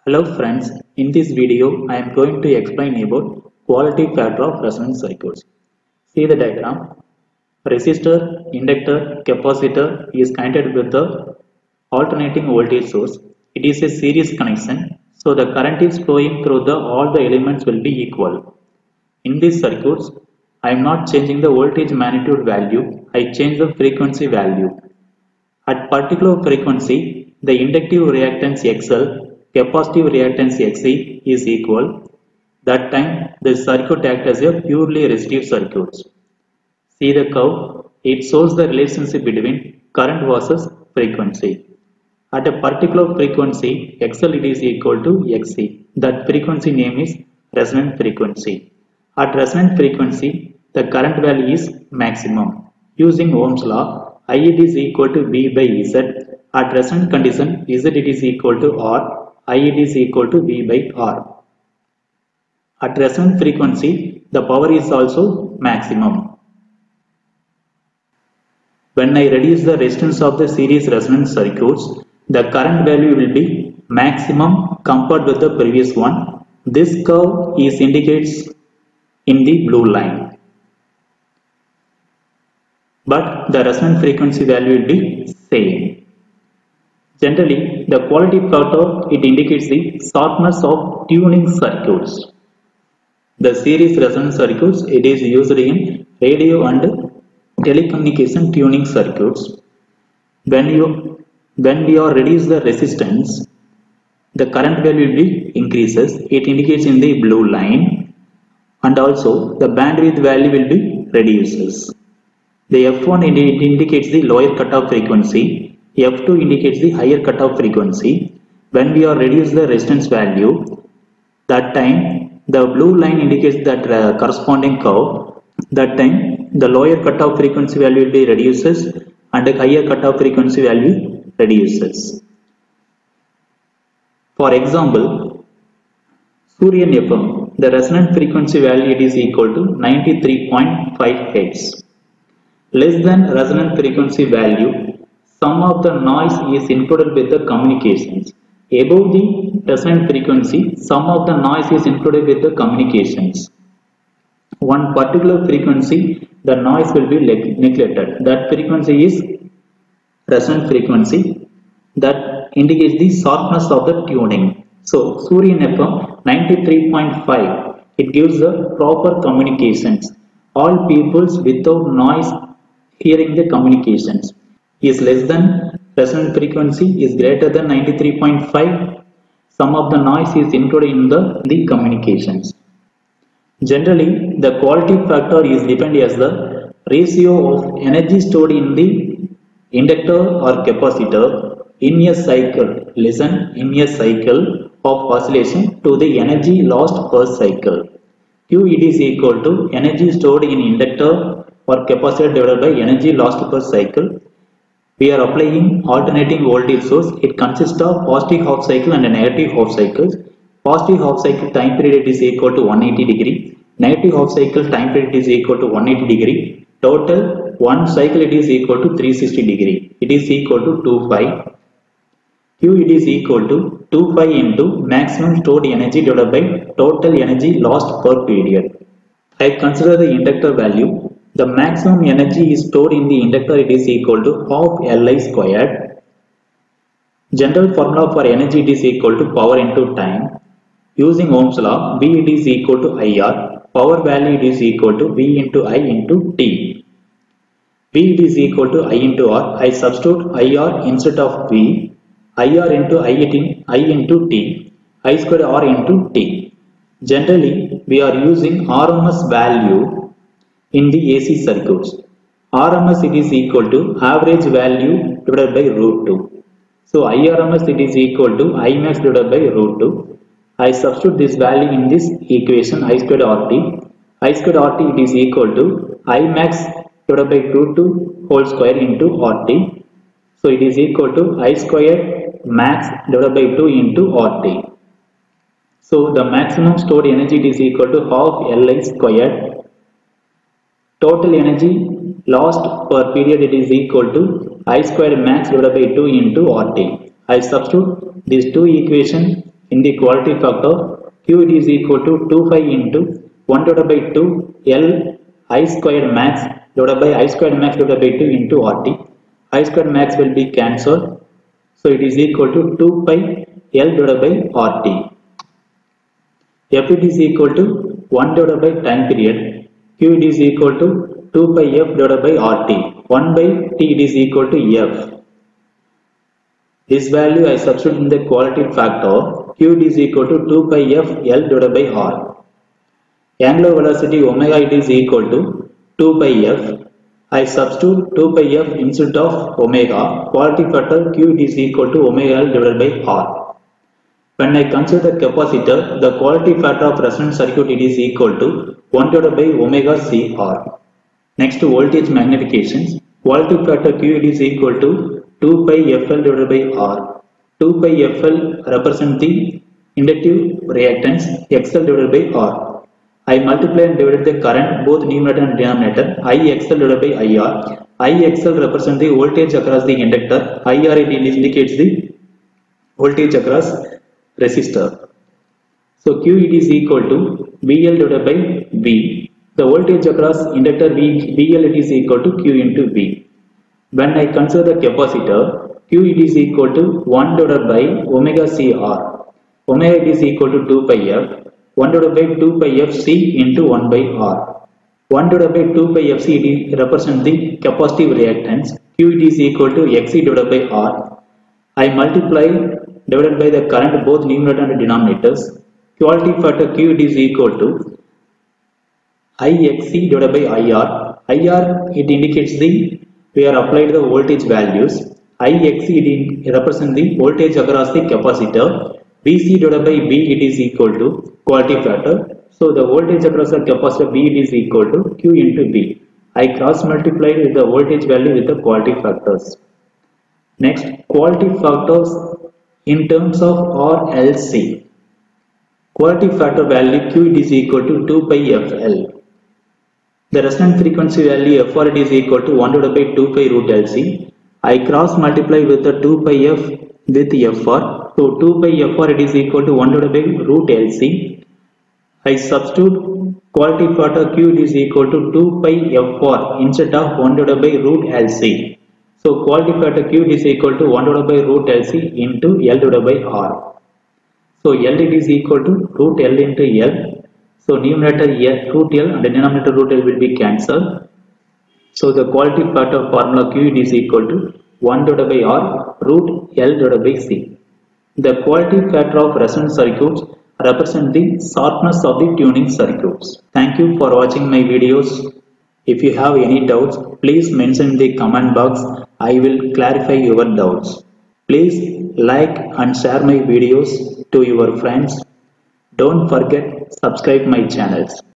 Hello friends, in this video I am going to explain about quality factor of resonance circuits. See the diagram. Resistor, inductor, capacitor is connected with the alternating voltage source. It is a series connection, so the current is flowing through all the elements will be equal. In these circuits, I am not changing the voltage magnitude value, I change the frequency value. At particular frequency, the inductive reactance XL, capacitive reactance XC is equal. That time, the circuit acts as a purely resistive circuit. See the curve, it shows the relationship between current versus frequency. At a particular frequency, XL it is equal to XC. That frequency name is resonant frequency. At resonant frequency, the current value is maximum. Using Ohm's law, I it is equal to V by Z. At resonant condition, Z it is equal to R, I it is equal to V by R. At resonant frequency, the power is also maximum. When I reduce the resistance of the series resonance circuits, the current value will be maximum compared with the previous one. This curve is indicates in the blue line. But the resonant frequency value will be same. Generally, the quality factor it indicates the sharpness of tuning circuits. The series resonance circuits it is used in radio and telecommunication tuning circuits. When we are reduce the resistance, the current value will be increases. It indicates in the blue line, and also the bandwidth value will be reduces. The F1 indicates the lower cutoff frequency, F2 indicates the higher cutoff frequency. When we are reduce the resistance value, that time the blue line indicates that corresponding curve. That time the lower cutoff frequency value will be reduces and the higher cutoff frequency value reduces. For example, Suryan FM, the resonant frequency value it is equal to 93.5 Hz. Less than resonant frequency value, some of the noise is included with the communications. Above the resonant frequency, some of the noise is included with the communications. One particular frequency, the noise will be neglected. That frequency is resonant frequency. That indicates the sharpness of the tuning. So, Suryan FM 93.5, it gives the proper communications. All peoples without noise hearing the communications is less than resonant frequency is greater than 93.5. Some of the noise is included in the communications. Generally, the quality factor is defined as the ratio of energy stored in the inductor or capacitor in a cycle. Listen, in a cycle of oscillation to the energy lost per cycle. Q it is equal to energy stored in inductor or capacitor divided by energy lost per cycle. We are applying alternating voltage source. It consists of positive half cycle and a negative half cycles. Positive half cycle time period is equal to 180 degree. Negative half cycle time period is equal to 180 degree. Total one cycle it is equal to 360 degree. It is equal to 2 pi. Q it is equal to 2 pi into maximum stored energy divided by total energy lost per period. I consider the inductor value. The maximum energy is stored in the inductor, it is equal to half Li squared. General formula for energy it is equal to power into time. Using Ohm's law, V it is equal to IR. Power value it is equal to V into I into T. V it is equal to I into R. I substitute IR instead of V. IR into I into T. I squared R into T. Generally, we are using RMS value in the AC circuits. RMS it is equal to average value divided by root 2. So IRMS it is equal to Imax divided by root 2. I substitute this value in this equation I squared RT. I squared RT it is equal to Imax divided by root 2 whole square into RT. So it is equal to I squared max divided by 2 into RT. So the maximum stored energy is equal to half Li squared. Total energy lost per period it is equal to I squared max divided by 2 into RT. I substitute these two equations in the quality factor, Q it is equal to 2 pi into 1 divided by 2 L I squared max divided by I squared max divided by 2 into RT. I squared max will be cancelled. So it is equal to 2 pi L divided by RT. F it is equal to 1 divided by time period. Q it is equal to 2 pi F divided by RT. 1 by T it is equal to F. This value I substitute in the quality factor. Q it is equal to 2 pi F L divided by R. Angular velocity omega it is equal to 2 pi F. I substitute 2 pi F instead of omega. Quality factor Q it is equal to omega L divided by R. When I consider the capacitor, the quality factor of resonant circuit it is equal to 1 divided by omega C R. Next, voltage magnifications. Quality factor Q it is equal to 2 pi FL divided by R. 2 pi FL represents the inductive reactance XL divided by R. I multiply and divide the current both numerator and denominator. IXL divided by IR. IXL represents the voltage across the inductor. IR it indicates the voltage across resistor. So Q it is equal to VL divided by V. The voltage across inductor VL it is equal to Q into V. When I consider the capacitor, Q it is equal to 1 divided by omega C R. Omega it is equal to 2 pi F. 1 divided by 2 pi F C into 1 by R. 1 divided by 2 pi F C it represents the capacitive reactance. Q it is equal to XC divided by R. I multiply divided by the current both numerator and denominators. Quality factor Q it is equal to IXC divided by IR. IR it indicates the we are applied the voltage values. IXC it represents the voltage across the capacitor. VC divided by V it is equal to quality factor. So the voltage across the capacitor V it is equal to Q into V. I cross multiplied with the voltage value with the quality factors. Next, quality factors in terms of RLC. Quality factor value Q it is equal to 2 pi FL. The resonant frequency value FR it is equal to 1 divided by 2 pi root LC. I cross multiply with the 2 pi F with FR. So 2 pi FR it is equal to 1 divided by root LC. I substitute quality factor Q it is equal to 2 pi FR instead of 1 divided by root LC. So quality factor Q is equal to 1 divided by root LC into L divided by R. So L it is equal to root L into L. So numerator root L and denominator root L will be cancelled. So the quality factor formula Q it is equal to 1 divided by R root L divided by C. The quality factor of resonant circuits represent the sharpness of the tuning circuits. Thank you for watching my videos. If you have any doubts, please mention in the comment box. I will clarify your doubts. Please like and share my videos to your friends. Don't forget subscribe my channels.